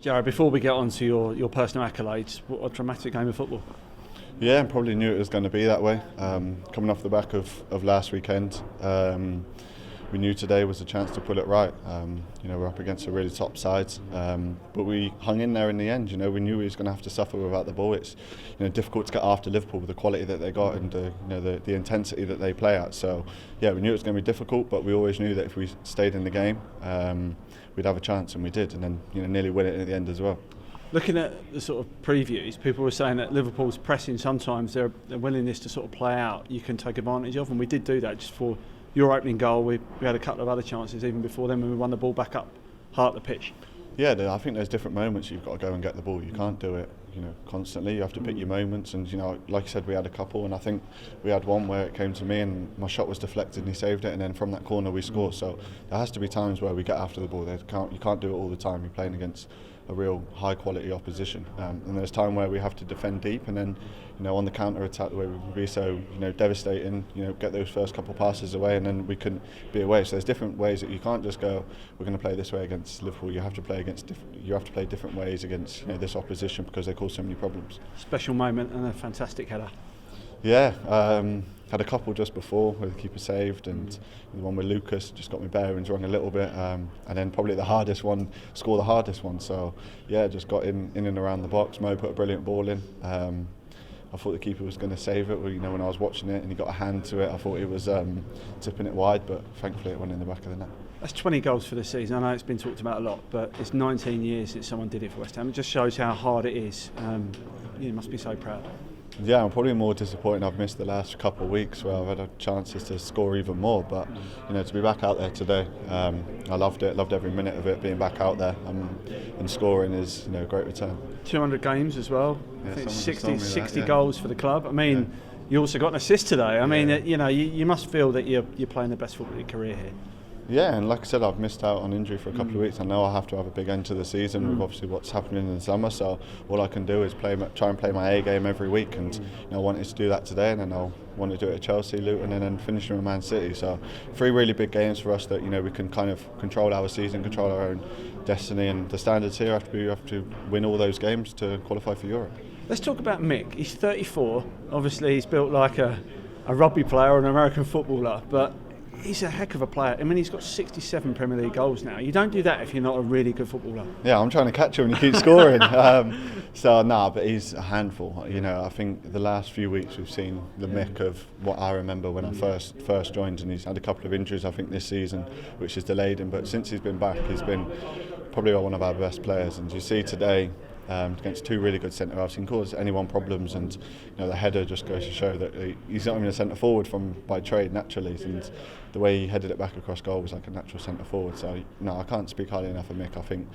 Jarrod, before we get on to your personal accolades, what a dramatic game of football. Yeah, I probably knew it was going to be that way. Coming off the back of last weekend, we knew today was a chance to put it right. We're up against a really top side, but we hung in there in the end. We knew we was going to have to suffer without the ball. It's difficult to get after Liverpool with the quality that they got and the intensity that they play at. So yeah, we knew it was going to be difficult, but we always knew that if we stayed in the game, we'd have a chance, and we did, and then nearly win it at the end as well. Looking at the sort of previews, people were saying that Liverpool's pressing sometimes, their willingness to sort of play out, you can take advantage of, and we did do that just for your opening goal. We had a couple of other chances even before then when we won the ball back up heart of the pitch. Yeah, I think there's different moments you've got to go and get the ball. You can't do it, constantly. You have to pick your moments, and like you said, we had a couple, and I think we had one where it came to me and my shot was deflected and he saved it, and then from that corner we scored. So there has to be times where we get after the ball. You can't do it all the time. You're playing against a real high quality opposition, and there's time where we have to defend deep, and then on the counter attack the way we can be so devastating, get those first couple passes away, and then we can be away. So there's different ways that you can't just go, we're going to play this way against Liverpool. You have to play different ways against this opposition because they cause so many problems. Special moment and a fantastic header. Yeah, had a couple just before where the keeper saved, and the one with Lucas just got my bearings wrong a little bit, and then probably the hardest one. So yeah, just got in and around the box. Mo put a brilliant ball in. I thought the keeper was going to save it. When I was watching it and he got a hand to it, I thought he was tipping it wide, but thankfully it went in the back of the net. That's 20 goals for the season. I know it's been talked about a lot, but it's 19 years since someone did it for West Ham. It just shows how hard it is. You must be so proud. Yeah, I'm probably more disappointed I've missed the last couple of weeks where I've had chances to score even more, but to be back out there today, I loved it, loved every minute of it, being back out there, and scoring is a great return. 200 games as well. Yeah, I think 60 yeah. goals for the club. I mean, You also got an assist today. I mean, you must feel that you're playing the best football of your career here. Yeah, and like I said, I've missed out on injury for a couple of weeks. I know I have to have a big end to the season with obviously what's happening in the summer. So all I can do is try and play my A game every week, and I wanted to do that today, and then I'll want to do it at Chelsea, Luton, and then finishing with Man City. So 3 really big games for us that we can kind of control our season, control our own destiny, and the standards here we have to win all those games to qualify for Europe. Let's talk about Mick. He's 34. Obviously, he's built like a rugby player or an American footballer, but he's a heck of a player. I mean, he's got 67 Premier League goals now. You don't do that if you're not a really good footballer. Yeah, I'm trying to catch him and he keeps scoring. But he's a handful. I think the last few weeks we've seen the Mick of what I remember when I first joined, and he's had a couple of injuries, I think, this season, which has delayed him. But since he's been back, he's been probably one of our best players. And you see today, against 2 really good centre-halves, he can cause anyone problems, and the header just goes to show that he's not even a centre-forward by trade naturally, and the way he headed it back across goal was like a natural centre-forward. So no, I can't speak highly enough of Mick. I think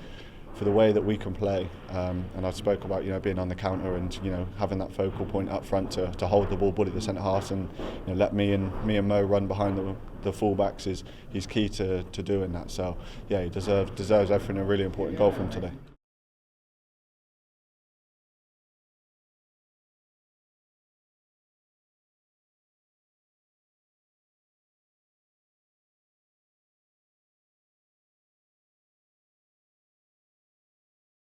for the way that we can play, and I spoke about being on the counter and having that focal point up front to hold the ball, bully the centre-halves, and let me and Mo run behind the full-backs he's key to doing that. So yeah, he deserves everything. A really important goal from today.